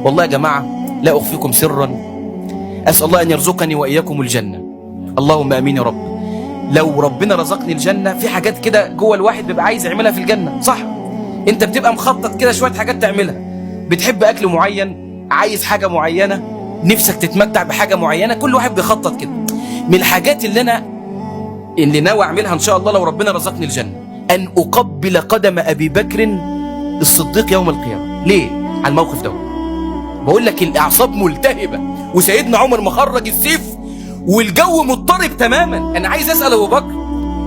والله يا جماعة لا أخفيكم سرا، أسأل الله أن يرزقني وإياكم الجنة، اللهم آمين يا رب. لو ربنا رزقني الجنة، في حاجات كده جوه الواحد بيبقى عايز يعملها في الجنة، صح؟ أنت بتبقى مخطط كده شوية حاجات تعملها، بتحب أكل معين، عايز حاجة معينة، نفسك تتمتع بحاجة معينة، كل واحد بيخطط كده. من الحاجات اللي ناوي أعملها إن شاء الله لو ربنا رزقني الجنة، أن أقبل قدم أبي بكر الصديق يوم القيامة. ليه؟ على الموقف ده بقول لك الأعصاب ملتهبة، وسيدنا عمر مخرج السيف والجو مضطرب تماما. أنا عايز أسأل أبو بكر،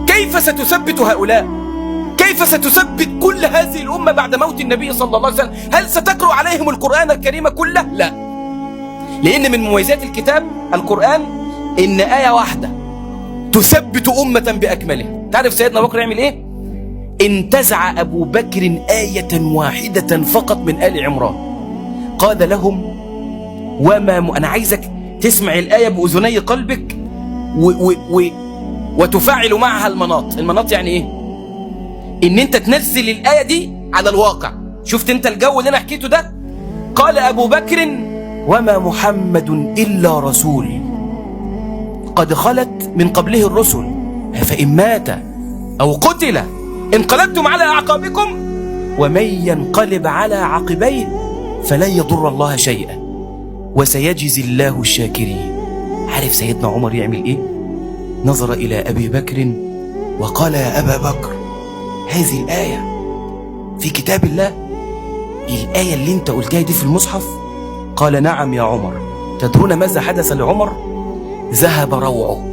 كيف ستثبت هؤلاء؟ كيف ستثبت كل هذه الأمة بعد موت النبي صلى الله عليه وسلم؟ هل ستقرأ عليهم القرآن الكريم كله؟ لا، لأن من مميزات القرآن إن آية واحدة تثبت أمة بأكملها. تعرف سيدنا أبو بكر يعمل إيه؟ انتزع أبو بكر آية واحدة فقط من آل عمران، قال لهم أنا عايزك تسمع الآية بأذني قلبك وتفاعل معها المناط يعني إيه؟ إن أنت تنزل الآية دي على الواقع. شفت أنت الجو اللي أنا حكيته ده؟ قال أبو بكر وما محمد إلا رسول قد خلت من قبله الرسل فإن مات أو قتل انقلبتم على أعقابكم ومن ينقلب على عقبيه فلن يضر الله شيئا وسيجزي الله الشاكرين. عارف سيدنا عمر يعمل إيه؟ نظر إلى أبي بكر وقال يا أبا بكر، هذه الآية في كتاب الله؟ الآية اللي انت قلتها دي في المصحف؟ قال نعم يا عمر. تدرون ماذا حدث لعمر؟ ذهب روعه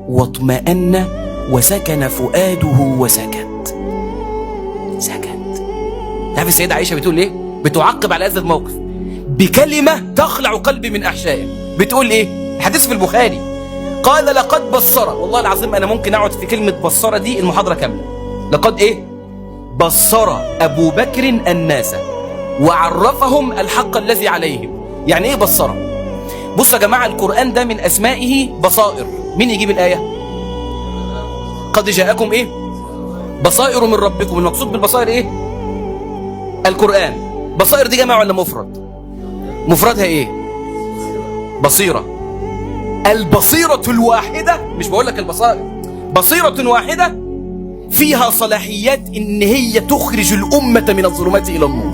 واطمأن وسكن فؤاده وسكت. تعرف السيدة عائشة بتقول ايه؟ بتعقب على هذا الموقف بكلمة تخلع قلبي من أحشائه. بتقول ايه؟ الحديث في البخاري، قال لقد بصر، والله العظيم أنا ممكن أقعد في كلمة بصر دي المحاضرة كاملة. لقد ايه؟ بصر أبو بكر الناس وعرفهم الحق الذي عليهم. يعني ايه بصر؟ بصوا يا جماعة، القرآن ده من أسمائه بصائر. مين يجيب الآية؟ قد جاءكم ايه؟ بصائر من ربكم. المقصود بالبصائر ايه؟ القرآن. بصائر دي جمع ولا مفرد؟ مفردها ايه؟ بصيرة. البصيرة الواحدة، مش بقول لك البصائر، بصيرة واحدة فيها صلاحيات ان هي تخرج الأمة من الظلمات إلى النور.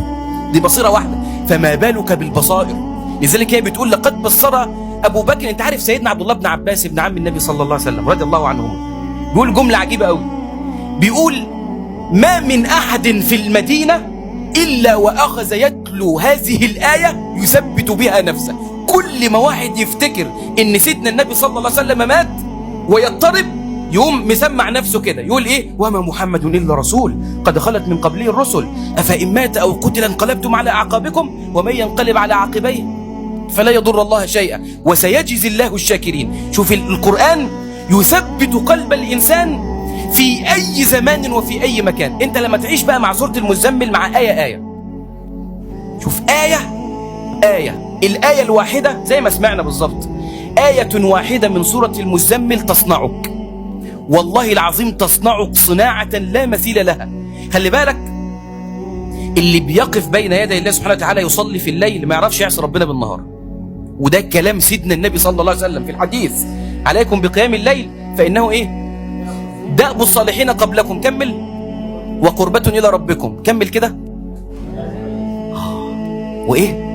دي بصيرة واحدة، فما بالك بالبصائر؟ لذلك هي بتقول لقد بصر أبو بكر. انت عارف سيدنا عبد الله بن عباس ابن عم النبي صلى الله عليه وسلم رضي الله عنهما بيقول جملة عجيبة قوي، بيقول ما من أحد في المدينة إلا وأخذ يتلو هذه الآية يثبت بها نفسه. كل ما واحد يفتكر إن سيدنا النبي صلى الله عليه وسلم مات ويضطرب، يقوم مسمع نفسه كده يقول إيه؟ وما محمد إلا رسول قد خلت من قبله الرسل أفإن مات أو قتل انقلبتم على أعقابكم ومن ينقلب على عقبيه فلا يضر الله شيئا وسيجزي الله الشاكرين. شوف القرآن يثبت قلب الإنسان في أي زمان وفي أي مكان. أنت لما تعيش بقى مع سورة المزمل مع آية، شوف آية الآية الواحدة زي ما سمعنا بالظبط، آية واحدة من سورة المزمل تصنعك، والله العظيم تصنعك صناعة لا مثيل لها. خلي بالك، اللي بيقف بين يدي الله سبحانه وتعالى يصلي في الليل ما يعرفش يعصي ربنا بالنهار. وده كلام سيدنا النبي صلى الله عليه وسلم في الحديث، عليكم بقيام الليل فإنه إيه؟ دأب الصالحين قبلكم. كمل، وقربة إلى ربكم. كمل كده، وإيه؟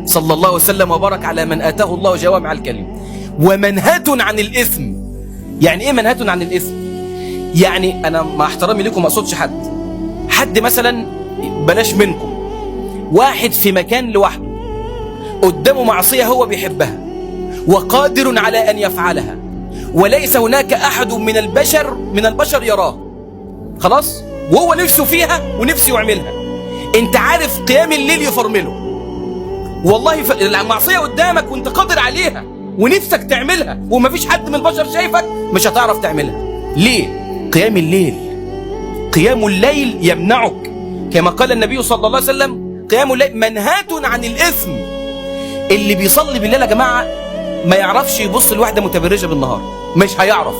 صلى الله وسلم وبارك على من آتاه الله جوامع الكلم ومنهاة عن الإثم. يعني إيه منهاة عن الإثم؟ يعني أنا مع احترامي لكم ما أقصدش حد مثلا، بلاش منكم، واحد في مكان لوحده قدامه معصية هو بيحبها وقادر على أن يفعلها وليس هناك أحد من البشر يراه، خلاص، وهو نفسه فيها ونفسه يعملها. انت عارف قيام الليل يفرمله، والله المعصية قدامك وانت قادر عليها ونفسك تعملها ومفيش حد من البشر شايفك، مش هتعرف تعملها. ليه؟ قيام الليل يمنعك، كما قال النبي صلى الله عليه وسلم قيام الليل منهاة عن الإثم. اللي بيصلي بالليل يا جماعة ما يعرفش يبص لواحدة متبرجة بالنهار، مش هيعرف.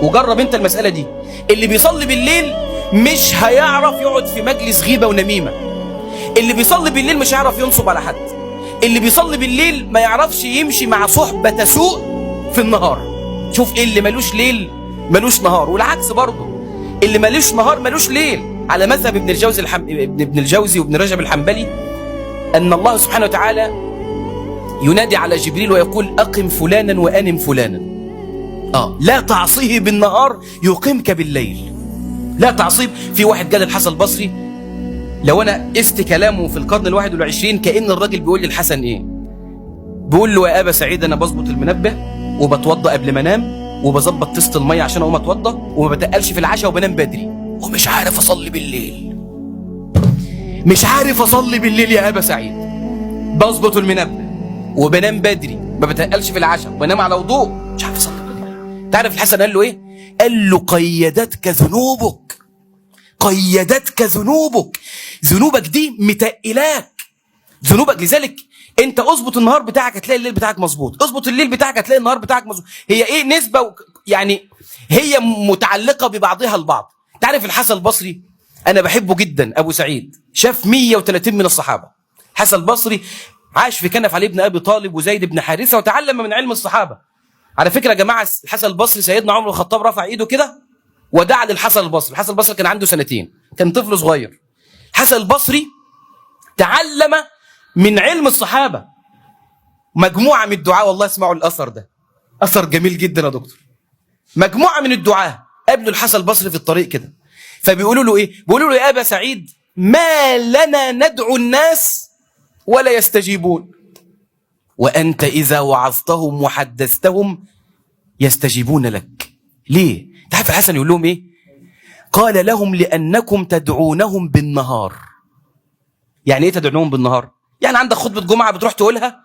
وجرب انت المسألة دي، اللي بيصلي بالليل مش هيعرف يقعد في مجلس غيبة ونميمة. اللي بيصلي بالليل مش هيعرف ينصب على حد. اللي بيصلي بالليل ما يعرفش يمشي مع صحبة سوء في النهار. شوف ايه اللي ملوش ليل ملوش نهار، والعكس برضه اللي ملوش نهار ملوش ليل. على مذهب ابن الجوزي وابن رجب الحنبلي ان الله سبحانه وتعالى ينادي على جبريل ويقول اقم فلانا وانم فلانا. لا تعصيه بالنهار يقيمك بالليل. لا تعصيه. في واحد قال الحسن البصري، لو انا قست كلامه في القرن ال21 كأن الراجل بيقول للحسن ايه؟ بيقول له يا ابا سعيد انا بظبط المنبه وبتوضى قبل ما انام وبظبط طست الميه عشان اقوم اتوضى وما بتقلش في العشاء وبنام بدري ومش عارف اصلي بالليل. مش عارف اصلي بالليل يا ابا سعيد، بظبط المنبه وبنام بدري ما بتقلش في العشاء وبنام على وضوء، مش عارف اصلي بالليل. تعرف الحسن قال له ايه؟ قال له قيدتك ذنوبك. قيدتك ذنوبك. ذنوبك دي متقلاك. ذنوبك. لذلك انت اظبط النهار بتاعك هتلاقي الليل بتاعك مظبوط، اظبط الليل بتاعك هتلاقي النهار بتاعك مظبوط. هي ايه نسبه يعني هي متعلقه ببعضها البعض. تعرف الحسن البصري انا بحبه جدا، ابو سعيد شاف 130 من الصحابه. الحسن البصري عاش في كنف علي بن ابي طالب وزيد بن حارثه وتعلم من علم الصحابه. على فكره يا جماعه الحسن البصري سيدنا عمر بن الخطاب رفع ايده كده ودعا للحسن البصري. الحسن البصري كان عنده 2 سنين، كان طفل صغير. الحسن البصري تعلم من علم الصحابه. مجموعه من الدعاء، والله اسمعوا الاثر ده، اثر جميل جدا يا دكتور. مجموعه من الدعاء قابلوا الحسن البصري في الطريق كده، فبيقولوا له ايه؟ بيقولوا له يا ابا سعيد ما لنا ندعو الناس ولا يستجيبون وانت اذا وعظتهم وحدثتهم يستجيبون لك. ليه؟ تعرف الحسن يقول لهم ايه؟ قال لهم لانكم تدعونهم بالنهار. يعني ايه تدعونهم بالنهار؟ يعني عندك خطبه جمعه بتروح تقولها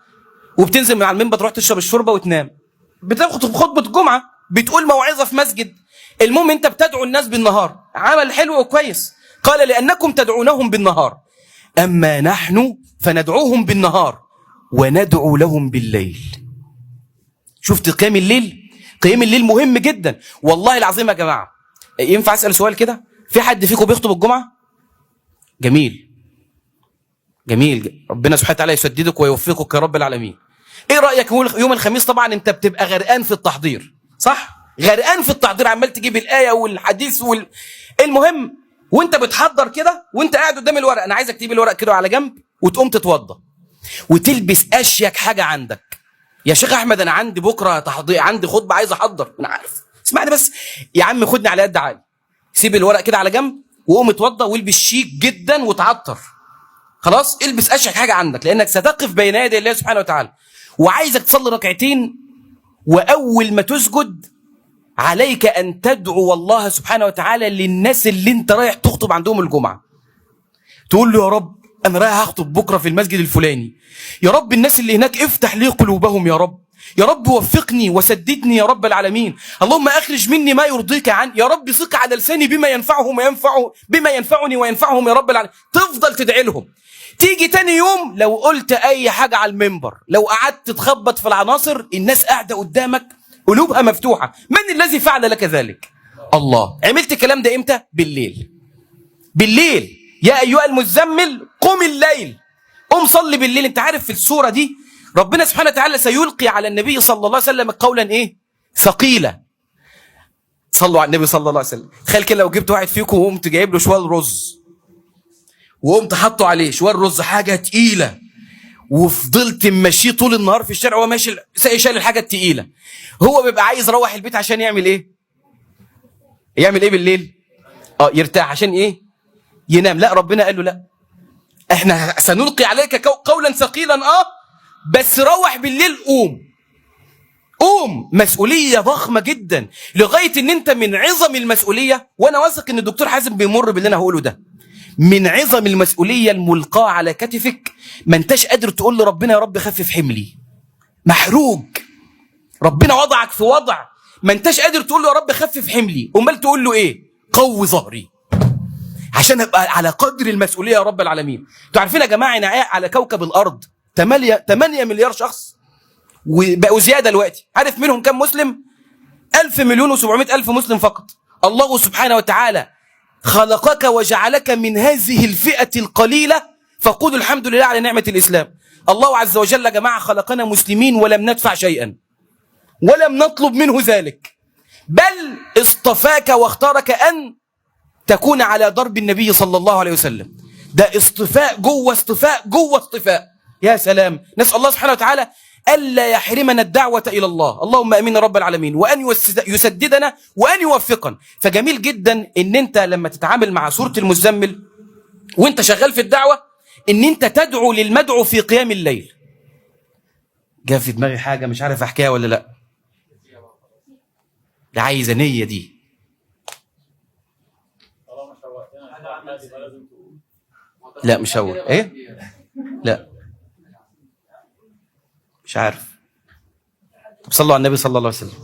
وبتنزل من على المنبر تروح تشرب الشوربه وتنام. بتاخد خطبه جمعه بتقول موعظه في مسجد، المهم انت بتدعو الناس بالنهار. عمل حلو وكويس. قال لانكم تدعونهم بالنهار اما نحن فندعوهم بالنهار وندعو لهم بالليل. شفت قيام الليل؟ قيام الليل مهم جدا والله العظيم يا جماعه. ينفع اسال سؤال كده؟ في حد فيكم بيخطب الجمعه؟ جميل جميل، ربنا سبحانه وتعالى يسددك ويوفقك يا رب العالمين. ايه رايك يوم الخميس؟ طبعا انت بتبقى غرقان في التحضير، صح؟ غرقان في التحضير، عمال تجيب الايه والحديث المهم وانت بتحضر كده وانت قاعد قدام الورق، انا عايزك تجيب الورق كده على جنب وتقوم تتوضى وتلبس اشيك حاجه عندك. يا شيخ احمد انا عندي بكره تحضير، عندي خطبه عايز احضر. انا عارف، اسمعني بس يا عم، خدني على قد عالي. سيب الورق كده على جنب وقوم اتوضى والبس شيك جدا وتعطر. خلاص البس اشيك حاجه عندك لانك ستقف بين يدي الله سبحانه وتعالى. وعايزك تصلي ركعتين، واول ما تسجد عليك ان تدعو الله سبحانه وتعالى للناس اللي انت رايح تخطب عندهم الجمعه. تقول له يا رب انا رايح اخطب بكره في المسجد الفلاني، يا رب الناس اللي هناك افتح لي قلوبهم يا رب، يا رب وفقني وسددني يا رب العالمين، اللهم اخرج مني ما يرضيك عني، يا رب ثق على لساني بما ينفعهم بما ينفعني وينفعهم يا رب العالمين. تفضل تدعي لهم. تيجي تاني يوم لو قلت اي حاجه على المنبر، لو قعدت تخبط في العناصر، الناس قاعده قدامك قلوبها مفتوحه. من الذي فعل لك ذلك؟ الله. عملت الكلام ده امتى؟ بالليل. بالليل يا ايها المزمل قم الليل، قم صلي بالليل. انت عارف في السوره دي ربنا سبحانه وتعالى سيلقي على النبي صلى الله عليه وسلم قولا ايه؟ ثقيلا. صلوا على النبي صلى الله عليه وسلم. تخيل كده لو جبت واحد فيكم وقمت جايب له شويه رز وقمت حاطه عليه شويه رز، حاجه تقيله، وفضلت ماشيه طول النهار في الشارع وهو ماشي شايل الحاجه التقيله. هو بيبقى عايز يروح البيت عشان يعمل ايه؟ يعمل ايه بالليل؟ يرتاح. عشان ايه؟ ينام. لا، ربنا قال له لا، احنا سنلقي عليك قولا ثقيلا بس روح بالليل. قوم. مسؤوليه ضخمه جدا لغايه ان انت من عظم المسؤوليه، وانا واثق ان الدكتور حازم بيمر باللي انا هقوله ده، من عظم المسؤوليه الملقاه على كتفك ما انتش قادر تقول لربنا يا رب خفف حملي. محروج. ربنا وضعك في وضع ما انتش قادر تقول له يا رب خفف حملي، امال تقول له ايه؟ قوي ظهري عشان ابقى على قدر المسؤوليه يا رب العالمين. انتوا عارفين يا جماعه ان على كوكب الارض 8 مليار شخص وبقوا زياده دلوقتي. عارف منهم كم مسلم؟ 1,000,700,000 مسلم فقط. الله سبحانه وتعالى خلقك وجعلك من هذه الفئه القليله فقولوا الحمد لله على نعمة الإسلام. الله عز وجل يا جماعة خلقنا مسلمين ولم ندفع شيئا ولم نطلب منه ذلك، بل اصطفاك واختارك أن تكون على درب النبي صلى الله عليه وسلم. ده اصطفاء جوه اصطفاء جوه اصطفاء. يا سلام. نسأل الله سبحانه وتعالى ألا يحرمنا الدعوة إلى الله، اللهم أمين رب العالمين، وأن يسددنا وأن يوفقنا. فجميل جدا إن أنت لما تتعامل مع سورة المزمل وأنت شغال في الدعوة إن أنت تدعو للمدعو في قيام الليل. جاء في دماغي حاجة مش عارف أحكيها ولا لأ، ده عايزة نية دي. لا مش هو ايه، لا مش عارف. طب صلوا على النبي صلى الله عليه وسلم.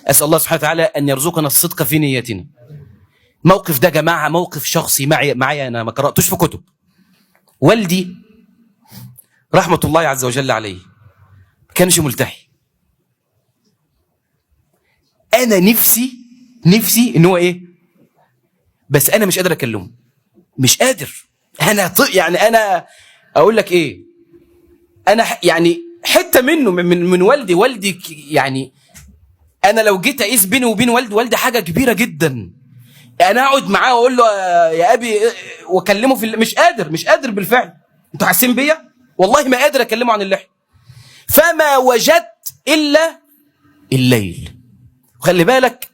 اسال الله سبحانه وتعالى ان يرزقنا الصدق في نيتنا. موقف ده جماعه موقف شخصي معي انا، ما قراتوش في كتب. والدي رحمه الله عز وجل عليه ما كانش ملتحي. انا نفسي ان هو ايه، بس انا مش قادر اكلمه، مش قادر. يعني انا اقول لك ايه، انا يعني حته منه من والدي يعني انا لو جيت اقيس بيني وبين والدي حاجه كبيره جدا. انا اقعد معاه واقول له يا ابي واكلمه في مش قادر بالفعل. انتوا حاسين بيا؟ والله ما قادر اكلمه عن اللحيه. فما وجدت الا الليل. وخلي بالك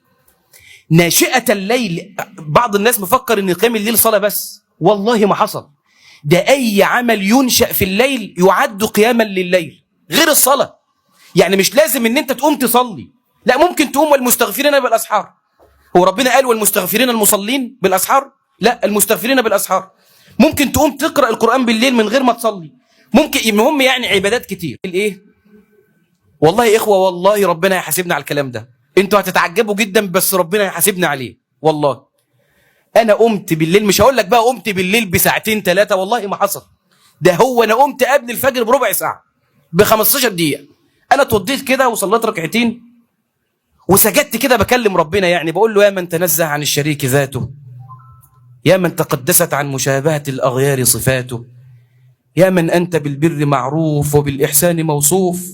ناشئه الليل، بعض الناس مفكر ان قيام الليل صلاه بس، والله ما حصل. ده أي عمل ينشأ في الليل يعد قياما لليل غير الصلاة. يعني مش لازم ان انت تقوم تصلي، لا ممكن تقوم والمستغفرين بالأسحار. هو ربنا قال والمستغفرين المصلين بالأسحار؟ لا، المستغفرين بالأسحار. ممكن تقوم تقرأ القرآن بالليل من غير ما تصلي. ممكن، المهم يعني عبادات كتير. الايه؟ والله يا إخوة والله ربنا يحاسبنا على الكلام ده. انتوا هتتعجبوا جدا بس ربنا يحاسبنا عليه والله. انا قمت بالليل، مش هقول لك بقى قمت بالليل بساعتين ثلاثه، والله ما حصل. ده هو انا قمت قبل الفجر بربع ساعه، ب15 دقيقه. انا اتوضيت كده وصليت ركعتين وسجدت كده بكلم ربنا، يعني بقول له يا من تنزه عن الشريك ذاته، يا من تقدست عن مشابهه الاغيار صفاته، يا من انت بالبر معروف وبالاحسان موصوف،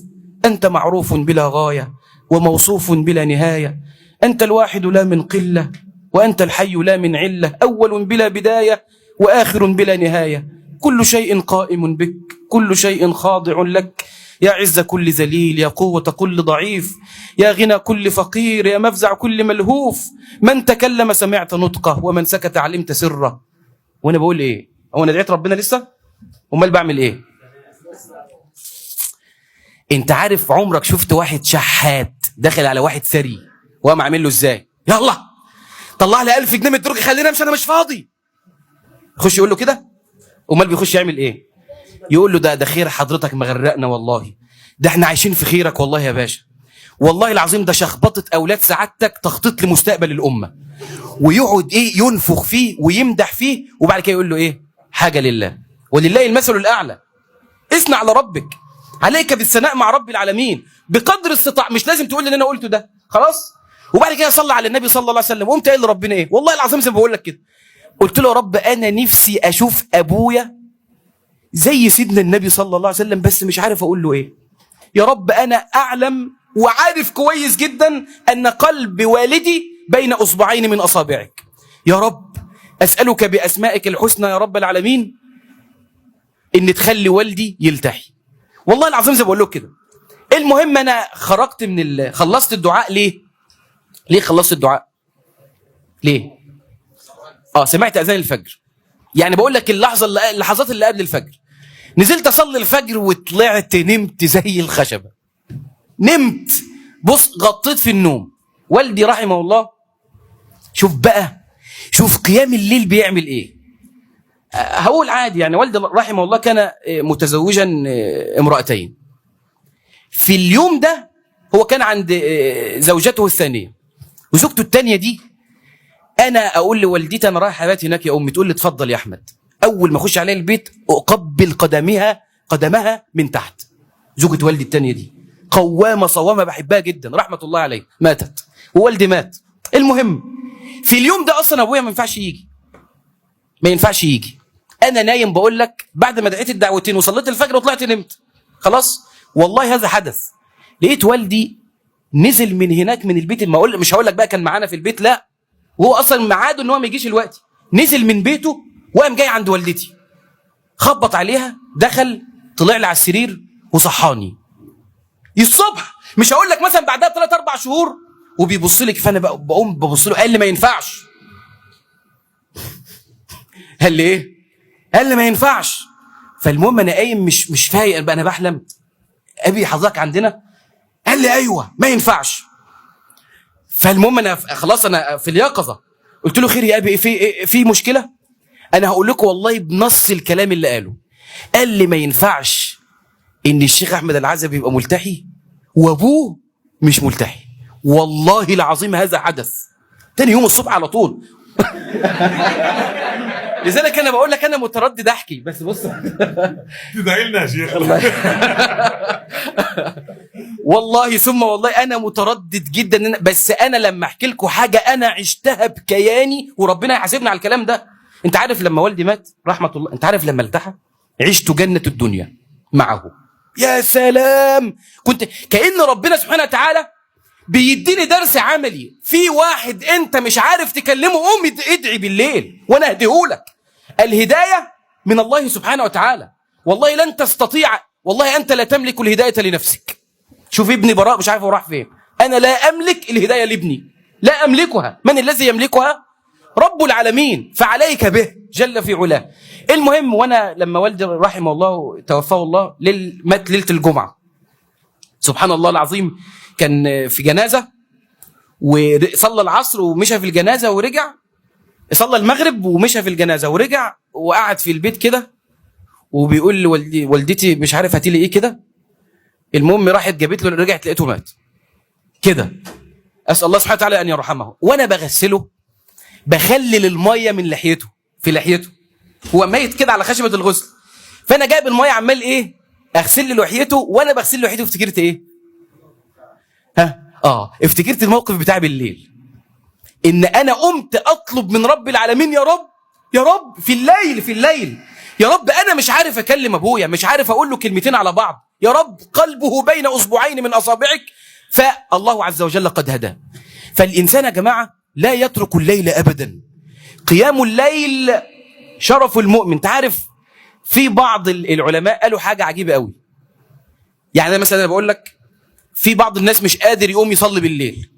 انت معروف بلا غايه وموصوف بلا نهايه، انت الواحد لا من قله وأنت الحي لا من علة، أول بلا بداية وآخر بلا نهاية، كل شيء قائم بك، كل شيء خاضع لك، يا عز كل ذليل، يا قوة كل ضعيف، يا غنى كل فقير، يا مفزع كل ملهوف، من تكلم سمعت نطقه ومن سكت علمت سره. وأنا بقول إيه؟ هو أنا دعيت ربنا لسه؟ أمال بعمل إيه؟ أنت عارف عمرك شفت واحد شحات داخل على واحد ثري وقام عامل له إزاي؟ يلا طلع لي 1000 جنيه من الدرج خليني امشي انا مش فاضي. يخش يقول له كده؟ امال بيخش يعمل ايه؟ يقول له ده خير حضرتك مغرقنا والله، ده احنا عايشين في خيرك والله يا باشا، والله العظيم ده شخبطه اولاد سعادتك تخطيط لمستقبل الامه. ويقعد ايه ينفخ فيه ويمدح فيه، وبعد كده يقول له ايه؟ حاجه لله ولله المثل الاعلى. اثنى على ربك، عليك بالثناء مع رب العالمين بقدر استطاع. مش لازم تقول لي ان انا قلته ده خلاص. وبعد كده صلى على النبي صلى الله عليه وسلم. قمت قايل لربنا ايه؟ والله العظيم زي ما بقول لك كده، قلت له يا رب انا نفسي اشوف ابويا زي سيدنا النبي صلى الله عليه وسلم، بس مش عارف اقول له ايه. يا رب انا اعلم وعارف كويس جدا ان قلب والدي بين اصبعين من اصابعك. يا رب اسالك باسمائك الحسنى يا رب العالمين ان تخلي والدي يلتحي. والله العظيم زي ما بقول لك كده. المهم انا خرجت خلصت الدعاء. ليه خلصت الدعاء؟ ليه؟ سمعت اذان الفجر. يعني بقول لك اللحظات اللي قبل الفجر نزلت اصلي الفجر وطلعت نمت زي الخشبه. نمت، بص غطيت في النوم. والدي رحمه الله، شوف قيام الليل بيعمل ايه. هقول عادي يعني، والدي رحمه الله كان متزوجا امرأتين. في اليوم ده هو كان عند زوجته الثانيه، وزوجته الثانيه دي انا اقول لوالدتي انا رايح ابات هناك يا امي، تقول لي اتفضل يا احمد. اول ما اخش عليها البيت اقبل قدمها من تحت. زوجة والدي الثانيه دي قوامه صوامه، بحبها جدا رحمه الله عليه. ماتت ووالدي مات. المهم في اليوم ده اصلا ابويا ما ينفعش يجي. انا نايم بقول لك بعد ما دعيت الدعوتين وصليت الفجر وطلعت نمت خلاص، والله هذا حدث. لقيت والدي نزل من هناك من البيت، مش هقول لك بقى كان معانا في البيت، لا، وهو اصلا ميعاده ان هو ما يجيش الوقت، نزل من بيته وقام جاي عند والدتي، خبط عليها، دخل، طلع لي على السرير وصحاني الصبح. مش هقول لك مثلا بعدها ب3 4 شهور، وبيبص لي، فانا بقوم ببص له، قال لي ما ينفعش. قال لي ايه؟ قال لي ما ينفعش. فالمهم انا قايم مش فايق بقى، انا بحلم. ابي حضرتك عندنا؟ قال لي ايوه ما ينفعش. فالمهم انا خلاص انا في اليقظه، قلت له خير يا ابي، في مشكله؟ انا هقول لكم والله بنص الكلام اللي قاله. قال لي ما ينفعش ان الشيخ احمد العزبي يبقى ملتحي وابوه مش ملتحي. والله العظيم هذا حدث. تاني يوم الصبح على طول. لذلك انا بقول لك انا متردد احكي، بس بص. تدعي لنا يا شيخ. والله ثم والله انا متردد جدا، بس انا لما احكي لكم حاجه انا عشتها بكياني، وربنا يحاسبنا على الكلام ده. انت عارف لما والدي مات رحمه الله، انت عارف لما التحى عشت جنه الدنيا معه. يا سلام، كنت كأن ربنا سبحانه وتعالى بيديني درس عملي. في واحد انت مش عارف تكلمه، قوم ادعي بالليل وانا اهديهولك. الهدايه من الله سبحانه وتعالى. والله لن تستطيع، والله انت لا تملك الهدايه لنفسك. شوف ابني براء مش عارف هو راح فين. انا لا املك الهدايه لابني، لا املكها. من الذي يملكها؟ رب العالمين، فعليك به جل في علاه. المهم، وانا لما والدي رحمه الله توفاه الله مات ليله الجمعه. سبحان الله العظيم، كان في جنازه وصلى العصر ومشى في الجنازه ورجع، صلى المغرب ومشى في الجنازه ورجع، وقعد في البيت كده وبيقول والدتي مش عارف هاتي لي ايه كده. المهم راحت جابت له، رجعت لقيته مات كده. اسال الله سبحانه وتعالى ان يرحمه. وانا بغسله بخلل الميه من لحيته، في لحيته هو ميت كده على خشبه الغسل، فانا جايب الميه عمال ايه اغسل له لحيته. وانا بغسل له لحيته افتكرت ايه؟ افتكرت الموقف بتاع بالليل، ان انا قمت اطلب من رب العالمين، يا رب يا رب، في الليل يا رب، انا مش عارف اكلم ابويا، مش عارف اقول له كلمتين على بعض، يا رب قلبه بين اصبعين من اصابعك، فالله عز وجل قد هداه. فالانسان يا جماعه لا يترك الليل ابدا. قيام الليل شرف المؤمن. تعرف في بعض العلماء قالوا حاجه عجيبه قوي. يعني انا مثلا بقول لك في بعض الناس مش قادر يقوم يصلي بالليل.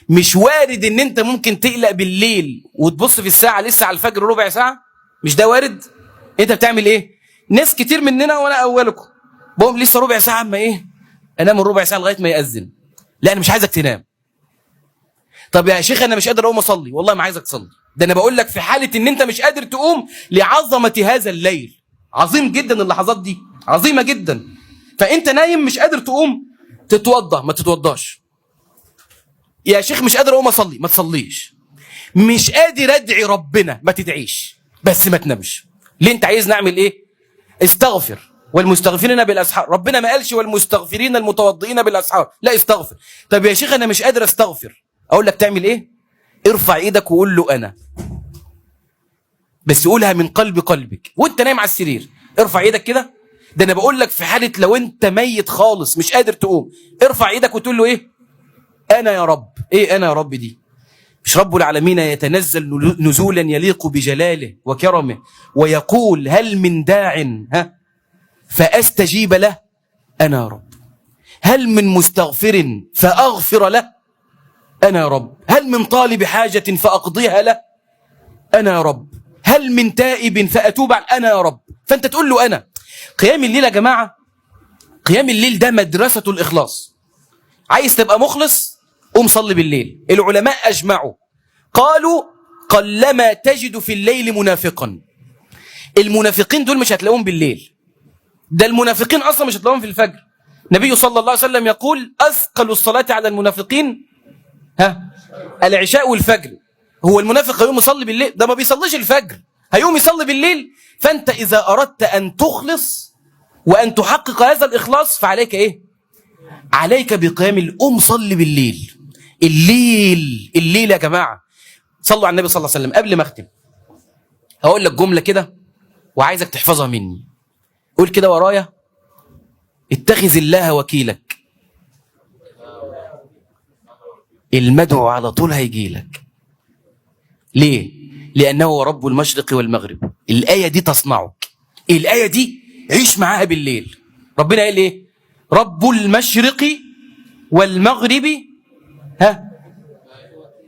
مش وارد ان انت ممكن تقلق بالليل وتبص في الساعه لسه على الفجر ربع ساعه؟ مش ده وارد؟ انت بتعمل ايه؟ ناس كتير مننا وانا اولكم بقوم لسه ربع ساعه، اما ايه انام الربع ساعه لغايه ما ياذن. لا انا مش عايزك تنام. طب يا شيخ انا مش قادر اقوم اصلي. والله ما عايزك تصلي، ده انا بقول لك في حاله ان انت مش قادر تقوم لعظمه هذا الليل. عظيم جدا اللحظات دي، عظيمه جدا. فانت نايم مش قادر تقوم تتوضا، ما تتوضاش. يا شيخ مش قادر اقوم اصلي، ما تصليش. مش قادر ادعي ربنا، ما تدعيش، بس ما تنامش. ليه؟ انت عايز نعمل ايه؟ استغفر والمستغفرين بالاسحار. ربنا ما قالش والمستغفرين المتوضئين بالاسحار، لا استغفر. طب يا شيخ انا مش قادر استغفر، اقول لك تعمل ايه؟ ارفع ايدك وقول له انا، بس قولها من قلب قلبك وانت نايم على السرير. ارفع ايدك كده. ده انا بقول لك في حاله لو انت ميت خالص مش قادر تقوم، ارفع ايدك وتقول له ايه؟ انا يا رب. ايه انا يا رب دي؟ مش رب العالمين يتنزل نزولا يليق بجلاله وكرمه ويقول هل من داع فاستجيب له؟ انا يا رب. هل من مستغفر فاغفر له؟ انا يا رب. هل من طالب حاجه فاقضيها له؟ انا يا رب. هل من تائب فاتوب انا يا رب. فانت تقول له انا. قيام الليل يا جماعه، قيام الليل ده مدرسه الاخلاص. عايز تبقى مخلص؟ قوم صلي بالليل. العلماء اجمعوا قالوا قلما تجد في الليل منافقا. المنافقين دول مش هتلاقوهم بالليل، ده المنافقين اصلا مش هتلاقوهم في الفجر. النبي صلى الله عليه وسلم يقول اثقل الصلاه على المنافقين العشاء والفجر. هو المنافق هيقوم يصلي بالليل؟ ده ما بيصليش الفجر، هيقوم يصلي بالليل. فانت اذا اردت ان تخلص وان تحقق هذا الاخلاص فعليك ايه؟ عليك بقيام القوم صلي بالليل. الليل يا جماعه، صلوا على النبي صلى الله عليه وسلم. قبل ما اختم هقول لك جمله كده وعايزك تحفظها مني. قول كده ورايا: اتخذ الله وكيلك. المدعو على طول هيجيلك. ليه؟ لأنه هو رب المشرق والمغرب. الآية دي تصنعك. الآية دي عيش معاها بالليل. ربنا قال ايه؟ رب المشرق والمغرب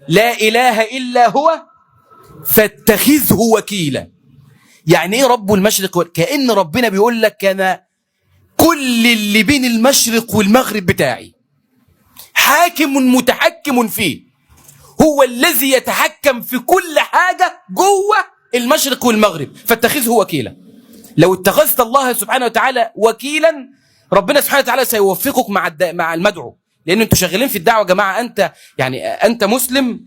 لا إله إلا هو فاتخذه وكيلا. يعني ايه رب المشرق؟ كأن ربنا بيقول لك أنا كل اللي بين المشرق والمغرب بتاعي، حاكم متحكم فيه، هو الذي يتحكم في كل حاجة جوه المشرق والمغرب، فاتخذه وكيلا. لو اتخذت الله سبحانه وتعالى وكيلا، ربنا سبحانه وتعالى سيوفقك مع المدعو، لأن انتوا شغالين في الدعوة يا جماعة. أنت يعني أنت مسلم،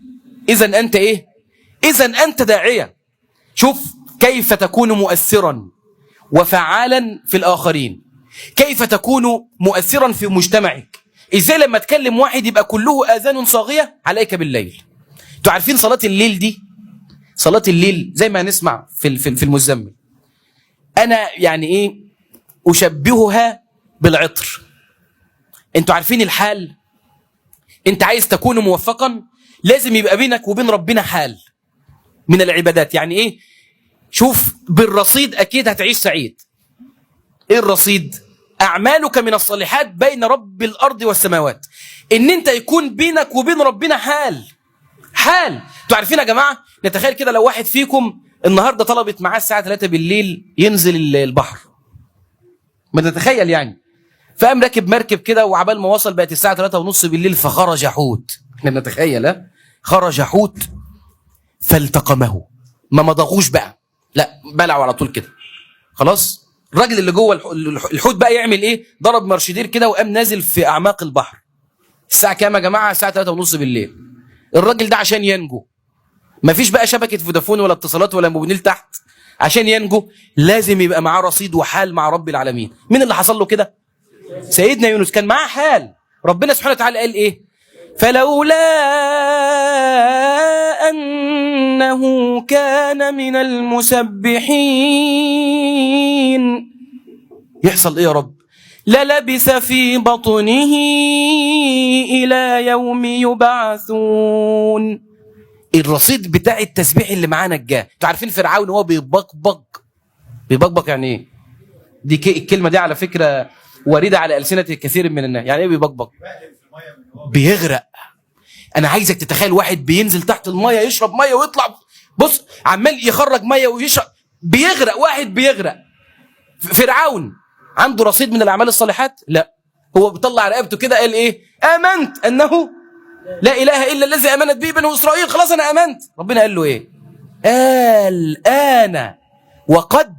إذا أنت إيه؟ إذا أنت داعية. شوف كيف تكون مؤثرا وفعالا في الآخرين، كيف تكون مؤثرا في مجتمعك. ازاي لما تكلم واحد يبقى كله آذان صاغية عليك بالليل. انتوا عارفين صلاة الليل دي، صلاة الليل زي ما نسمع في المزمل، أنا يعني إيه أشبهها بالعطر. انتوا عارفين الحال؟ انت عايز تكون موفقا، لازم يبقى بينك وبين ربنا حال من العبادات. يعني ايه؟ شوف، بالرصيد اكيد هتعيش سعيد. ايه الرصيد؟ اعمالك من الصالحات بين رب الارض والسماوات. ان انت يكون بينك وبين ربنا حال. انتوا عارفين يا جماعه، نتخيل كده لو واحد فيكم النهارده طلبت معاه الساعه 3 بالليل ينزل البحر، ما تتخيل يعني، فقام راكب مركب كده، وعبال ما وصل بقت الساعه 3:30 بالليل، فخرج حوت. احنا بنتخيل خرج حوت فالتقمه، ما مضغوش بقى، لا بلعوا على طول كده. خلاص الراجل اللي جوه الحوت بقى يعمل ايه؟ ضرب مرشدير كده وقام نازل في اعماق البحر. الساعه كام يا جماعه؟ الساعه 3:30 بالليل. الراجل ده عشان ينجو، مفيش بقى شبكه فودافون ولا اتصالات ولا موبينيل تحت، عشان ينجو لازم يبقى معاه رصيد وحال مع رب العالمين. مين اللي حصل له كده؟ سيدنا يونس كان معاه حال. ربنا سبحانه وتعالى قال ايه؟ فلولا أنه كان من المسبحين، يحصل ايه يا رب؟ للبث في بطنه إلى يوم يبعثون. الرصيد بتاع التسبيح اللي معانا نجاه. انتوا عارفين فرعون هو بيبقبق يعني ايه؟ دي الكلمة دي على فكرة واردة على ألسنة كثير من الناس. يعني ايه بيبقبق؟ بيغرق. انا عايزك تتخيل واحد بينزل تحت المية يشرب مية ويطلع، بص عمال يخرج مية ويشرب، بيغرق. واحد بيغرق. فرعون عنده رصيد من الأعمال الصالحات؟ لا، هو بيطلع رقبته كده قال ايه؟ آمنت أنه لا إله إلا الذي آمنت به بنو إسرائيل، خلاص أنا آمنت. ربنا قال له ايه؟ الآن وقد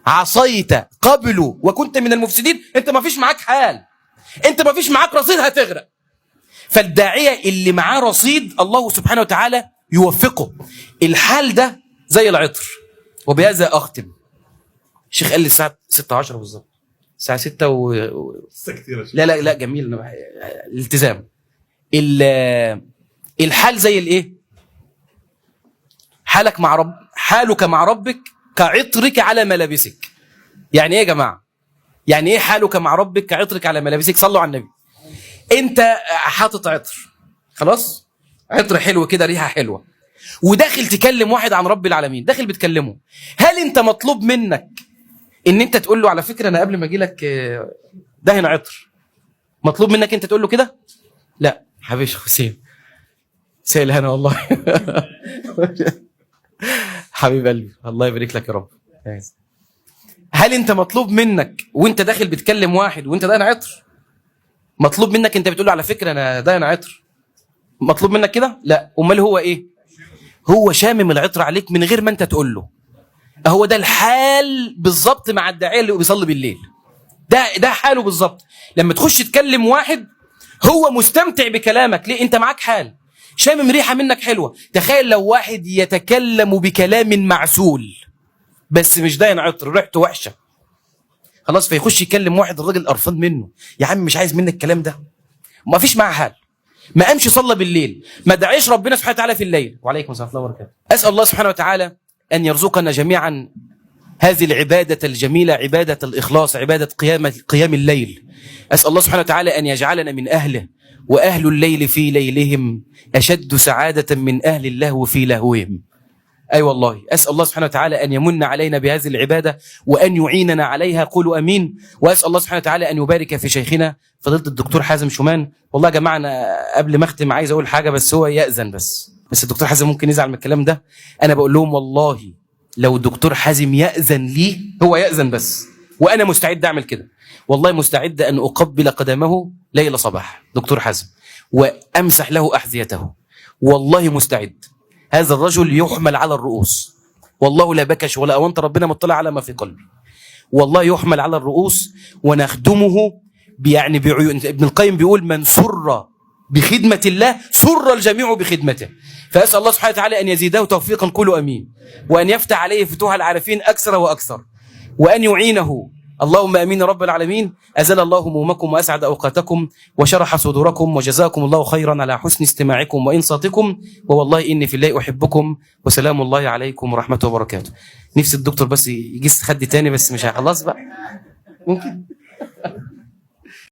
عصيت قبل وكنت من المفسدين. انت ما فيش معاك حال، انت ما فيش معاك رصيد، هتغرق. فالداعية اللي معاه رصيد الله سبحانه وتعالى يوفقه. الحال ده زي العطر. وبهذا أختم. الشيخ قال لي الساعة 6:10 بالظبط، الساعة 6 كتير. لا جميل، الالتزام. الحال زي الايه؟ حالك مع ربك كعطرك على ملابسك. يعني ايه يا جماعة؟ يعني ايه حالك مع ربك كعطرك على ملابسك؟ صلوا على النبي. انت حاطط عطر، خلاص، عطر حلو كده، ريحة حلوة، وداخل تكلم واحد عن رب العالمين، داخل بتكلمه. هل انت مطلوب منك ان انت تقول له على فكرة انا قبل ما اجي لك دهن عطر؟ مطلوب منك انت تقول له كده؟ لا حبيبي حسين، سهل هنا والله. حبيب قلبي الله يبارك لك يا رب. هل انت مطلوب منك وانت داخل بتكلم واحد وانت دهن عطر، مطلوب منك انت بتقول له على فكرة انا دهن عطر؟ مطلوب منك كده؟ لا. امال هو ايه؟ هو شامم العطر عليك من غير ما انت تقول له. هو ده الحال بالظبط مع الداعية اللي بيصلي بالليل. ده حاله بالظبط. لما تخش تكلم واحد هو مستمتع بكلامك، ليه؟ انت معاك حال، شامم ريحة منك حلوة. تخيل لو واحد يتكلم بكلام معسول بس مش داين عطر، ريحته وحشة، خلاص، فيخش يكلم واحد الراجل قرفان منه، يا عم مش عايز منك الكلام ده، ما فيش معاه حال، ما قامش صلى بالليل، ما دعيش ربنا سبحانه وتعالى في الليل. وعليكم السلام ورحمة الله وبركاته. أسأل الله سبحانه وتعالى أن يرزقنا جميعا هذه العبادة الجميلة، عبادة الإخلاص، عبادة قيام الليل. أسأل الله سبحانه وتعالى أن يجعلنا من أهله، وأهل الليل في ليلهم أشد سعادة من أهل اللهو في لهوهم. أي والله، أسأل الله سبحانه وتعالى أن يمن علينا بهذه العبادة وأن يعيننا عليها. قولوا أمين. وأسأل الله سبحانه وتعالى أن يبارك في شيخنا فضيلة الدكتور حازم شومان. والله يا جماعة أنا قبل ما أختم عايز أقول حاجة، بس هو يأذن بس الدكتور حازم ممكن يزعل من الكلام ده. أنا بقول لهم والله لو الدكتور حازم يأذن لي، هو يأذن بس، وأنا مستعد أعمل كده. والله مستعد أن أقبل قدمه ليلة صباح دكتور حازم وأمسح له أحذيته. والله مستعد. هذا الرجل يحمل على الرؤوس، والله لا بكش ولا أونت، ربنا مطلع على ما في قلبي. والله يحمل على الرؤوس ونخدمه يعني بعيون. ابن القيم بيقول من سر بخدمة الله سر الجميع بخدمته. فأسأل الله سبحانه وتعالى أن يزيده توفيقا. قولوا أمين. وأن يفتح عليه فتوح العارفين أكثر وأكثر، وأن يعينه. اللهم امين رب العالمين. ازال الله همومكم واسعد اوقاتكم وشرح صدوركم، وجزاكم الله خيرا على حسن استماعكم وانصاتكم، ووالله اني في الله احبكم، وسلام الله عليكم ورحمته وبركاته. نفس الدكتور بس يجيس خد تاني، بس مش خلاص بقى ممكن.